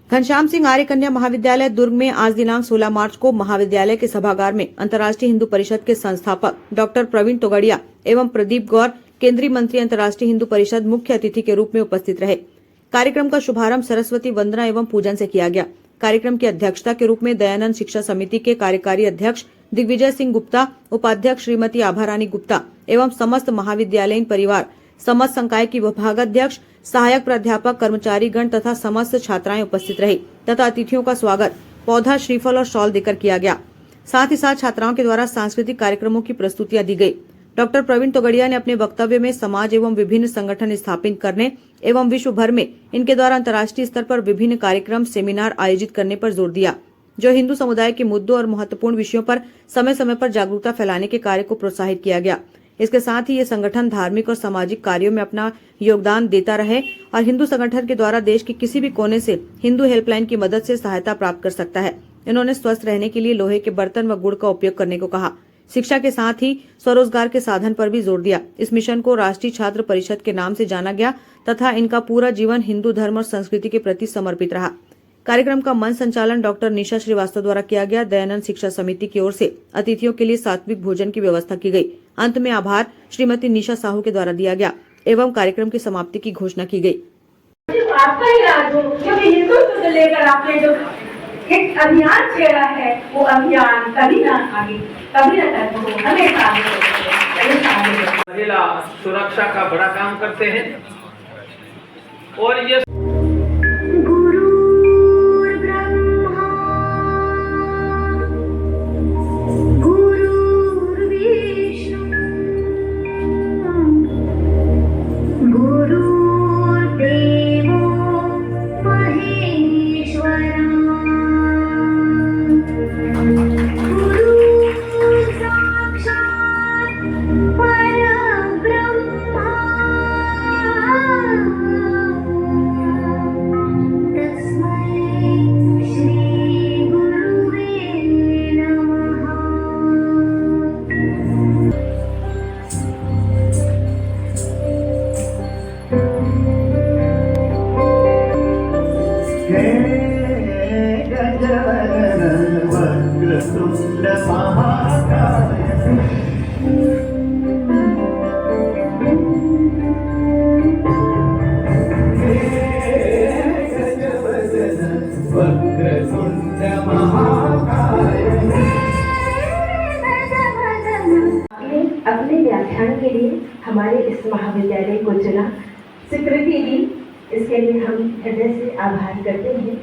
घनश्याम सिंह आर्य कन्या महाविद्यालय दुर्ग में आज दिनांक 16 मार्च को महाविद्यालय के सभागार में अंतर्राष्ट्रीय हिंदू परिषद के संस्थापक डॉक्टर प्रवीण तोगड़िया एवं प्रदीप गौर केंद्रीय मंत्री अंतर्राष्ट्रीय हिंदू परिषद मुख्य अतिथि के रूप में उपस्थित रहे। कार्यक्रम का शुभारंभ सरस्वती वंदना एवं पूजन से किया गया। कार्यक्रम की अध्यक्षता के रूप में दयानंद शिक्षा समिति के कार्यकारी अध्यक्ष दिग्विजय सिंह गुप्ता, उपाध्यक्ष श्रीमती आभारानी गुप्ता एवं समस्त महाविद्यालयीन परिवार, समस्त संकाय की विभागाध्यक्ष, सहायक प्राध्यापक, कर्मचारी गण तथा समस्त छात्राएं उपस्थित रही तथा अतिथियों का स्वागत पौधा, श्रीफल और शॉल देकर किया गया। साथ ही साथ छात्राओं के द्वारा सांस्कृतिक कार्यक्रमों की प्रस्तुतियां दी गई। डॉक्टर प्रवीण तोगड़िया ने अपने वक्तव्य में समाज एवं विभिन्न संगठन स्थापित करने एवं विश्व भर में इनके द्वारा अंतर्राष्ट्रीय स्तर पर विभिन्न कार्यक्रम, सेमिनार आयोजित करने पर जोर दिया, जो हिंदू समुदाय के मुद्दों और महत्वपूर्ण विषयों पर समय समय पर जागरूकता फैलाने के कार्य को प्रोत्साहित किया गया। इसके साथ ही ये संगठन धार्मिक और सामाजिक कार्यों में अपना योगदान देता रहे और हिंदू संगठन के द्वारा देश के किसी भी कोने से हिंदू हेल्पलाइन की मदद से सहायता प्राप्त कर सकता है। इन्होंने स्वस्थ रहने के लिए लोहे के बर्तन व गुड़ का उपयोग करने को कहा। शिक्षा के साथ ही स्वरोजगार के साधन पर भी जोर दिया। इस मिशन को राष्ट्रीय छात्र परिषद के नाम से जाना गया तथा इनका पूरा जीवन हिंदू धर्म और संस्कृति के प्रति समर्पित रहा। कार्यक्रम का मंच संचालन डॉक्टर निशा श्रीवास्तव द्वारा किया गया। दयानंद शिक्षा समिति की ओर से अतिथियों के लिए सात्विक भोजन की व्यवस्था की गई। अंत में आभार श्रीमती निशा साहू के द्वारा दिया गया एवं कार्यक्रम की समाप्ति की घोषणा की गई। आपका ही राज हो, क्योंकि हिंदुत्व को लेकर आपने जो एक अभियान छेड़ा है, वो अभियान कभी न आगे, कभी न खत्म हो, हमेशा आगे। महिला सुरक्षा का बड़ा काम करते हैं और ये अपने व्याख्यान के लिए हमारे इस महाविद्यालय को चुना, स्वीकृति दी, इसके लिए हम हृदय से आभार करते हैं।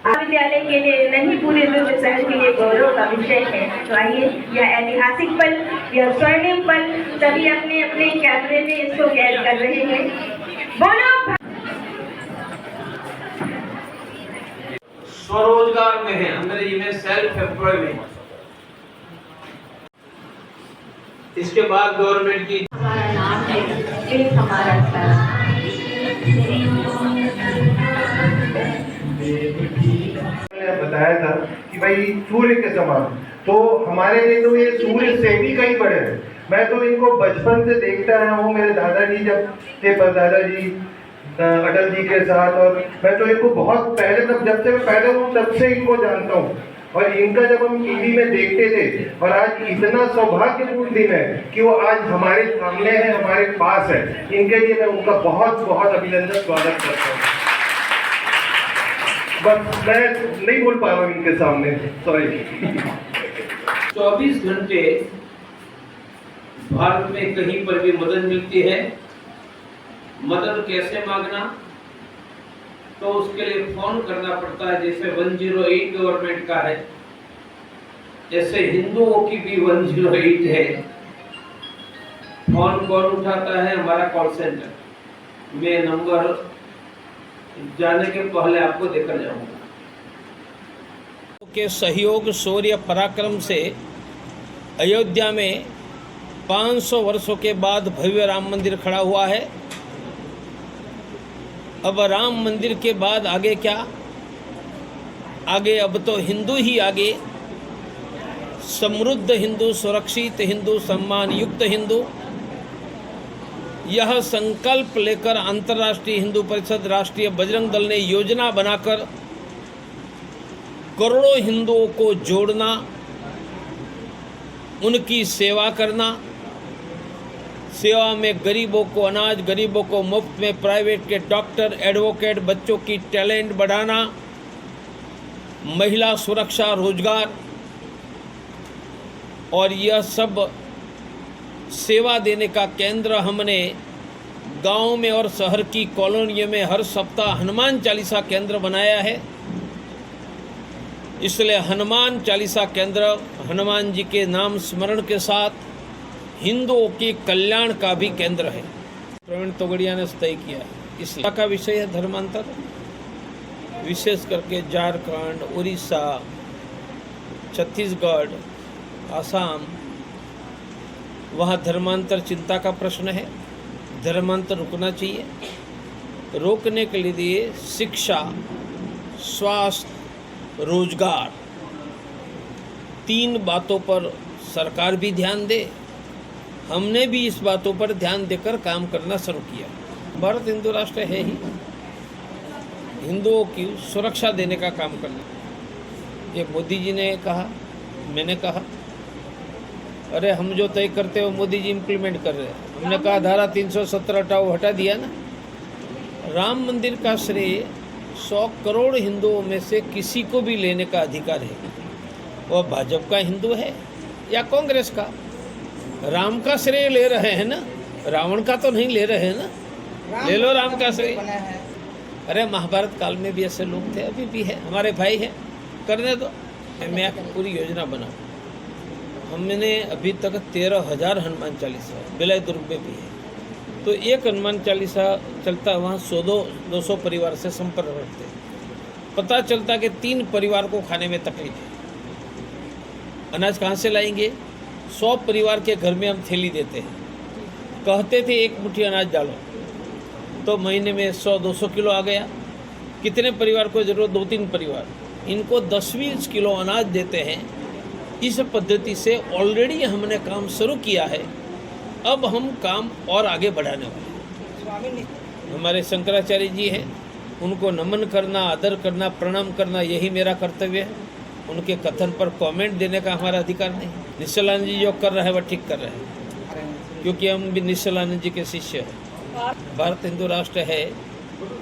महाविद्यालय के लिए नहीं, पूरे दुर्ग शहर के लिए गौरव का विषय है। तो आइए, यह ऐतिहासिक पल, यह स्वर्णिम पल सभी अपने अपने कैमरे में इसको कैद कर रहे हैं। बोलो, स्वरोजगार में है, अंग्रेजी में सेल्फ एम्प्लॉयमेंट। इसके बाद गवर्नमेंट की हमारा नाम है, एक हमारा स्थान। बताया था कि भाई सूर्य के समान, तो हमारे लिए तो ये सूर्य से भी कहीं बड़े हैं। मैं तो इनको बचपन से देखता रहा हूँ, मेरे दादाजी जब थे, दादाजी अटल जी के साथ, और मैं तो इनको बहुत पहले, तब जब से मैं पैदा हूँ तब से इनको जानता हूँ। और इनका जब हम टीवी में देखते थे, और आज इतना सौभाग्यपूर्ण दिन है कि वो आज हमारे सामने है, हमारे पास है। इनके लिए मैं उनका बहुत बहुत अभिनंदन, स्वागत करता हूँ। बस मैं नहीं बोल पा रहा हूँ इनके सामने, सॉरी। 24 घंटे भारत में कहीं पर भी मदद मिलती है। मदद कैसे मांगना, तो उसके लिए फोन करना पड़ता है। जैसे 108 गवर्नमेंट का है, जैसे हिंदुओं की भी 108 है। फोन कौन उठाता है? हमारा कॉल सेंटर। मैं नंबर जाने के पहले आपको देकर जाऊंगा। के सहयोग, शौर्य, पराक्रम से अयोध्या में 500 वर्षों के बाद भव्य राम मंदिर खड़ा हुआ है। अब राम मंदिर के बाद आगे क्या? आगे अब तो हिंदू ही आगे, समृद्ध हिंदू, सुरक्षित हिंदू, सम्मान युक्त हिंदू। यह संकल्प लेकर अंतर्राष्ट्रीय हिंदू परिषद, राष्ट्रीय बजरंग दल ने योजना बनाकर करोड़ों हिंदुओं को जोड़ना, उनकी सेवा करना, सेवा में गरीबों को अनाज, गरीबों को मुफ्त में प्राइवेट के डॉक्टर, एडवोकेट, बच्चों की टैलेंट बढ़ाना, महिला सुरक्षा, रोजगार, और यह सब सेवा देने का केंद्र हमने गांव में और शहर की कॉलोनियों में हर सप्ताह हनुमान चालीसा केंद्र बनाया है। इसलिए हनुमान चालीसा केंद्र हनुमान जी के नाम स्मरण के साथ हिंदुओं के कल्याण का भी केंद्र है। प्रवीण तोगड़िया ने तय किया है। इस का विषय है धर्मांतर, विशेष करके झारखंड, उड़ीसा, छत्तीसगढ़, आसाम, वहाँ धर्मांतर चिंता का प्रश्न है। धर्मांतर रुकना चाहिए। रोकने के लिए शिक्षा, स्वास्थ्य, रोजगार, 3 बातों पर सरकार भी ध्यान दे। हमने भी इस बातों पर ध्यान देकर काम करना शुरू किया। भारत हिंदू राष्ट्र है ही हिंदुओं की सुरक्षा देने का काम करना। ये मोदी जी ने कहा, मैंने कहा, अरे हम जो तय करते हो मोदी जी इम्प्लीमेंट कर रहे हैं। हमने कहा धारा 317 हटा दिया ना। राम मंदिर का श्रेय 100 करोड़ हिंदुओं में से किसी को भी लेने का अधिकार है। वह भाजपा का हिंदू है या कांग्रेस का। राम का श्रेय ले रहे हैं ना, रावण का तो नहीं ले रहे हैं ना। ले लो राम का श्रेय। अरे महाभारत काल में भी ऐसे लोग थे, अभी भी है, हमारे भाई हैं, करने दो। मैं पूरी योजना बनाऊँ। हमने अभी तक 13,000 हनुमान चालीसा, बिलाई दुर्ग में भी है, तो एक हनुमान चालीसा चलता है। वहाँ 100-200 परिवार से संपर्क रखते हैं। पता चलता कि 3 परिवार को खाने में तकलीफ है। अनाज कहाँ से लाएंगे? 100 परिवार के घर में हम थैली देते हैं। कहते थे 1 मुट्ठी अनाज डालो, तो महीने में 100-200 किलो आ गया। कितने परिवार को ज़रूरत? 2-3 परिवार। इनको 10-20 किलो अनाज देते हैं। इस पद्धति से ऑलरेडी हमने काम शुरू किया है। अब हम काम और आगे बढ़ाने वाले हैं। हमारे शंकराचार्य जी हैं, उनको नमन करना, आदर करना, प्रणाम करना, यही मेरा कर्तव्य है। उनके कथन पर कमेंट देने का हमारा अधिकार नहीं। निश्चलानंद जी जो कर रहे हैं वह ठीक कर रहे हैं, क्योंकि हम भी निश्चलानंद जी के शिष्य हैं। भारत हिंदू राष्ट्र है,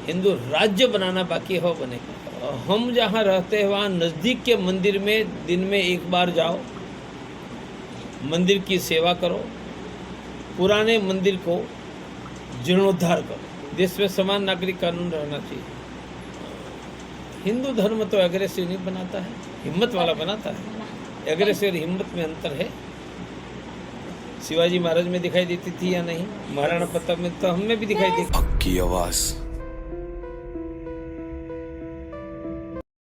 हिंदू राज्य बनाना बाकी हो, बनेगा। हम जहाँ रहते हैं वहाँ नज़दीक के मंदिर में दिन में 1 बार जाओ, मंदिर की सेवा करो, पुराने मंदिर को जीर्णोद्धार करो। देश में समान नागरिक कानून रहना चाहिए। हिंदू धर्म तो एग्रेसिव नहीं बनाता है, हिम्मत वाला बनाता है। एग्रेसिव और हिम्मत में अंतर है। शिवाजी महाराज में दिखाई देती थी या नहीं? महाराणा प्रताप में तो हमें भी दिखाई देती। हक की आवाज़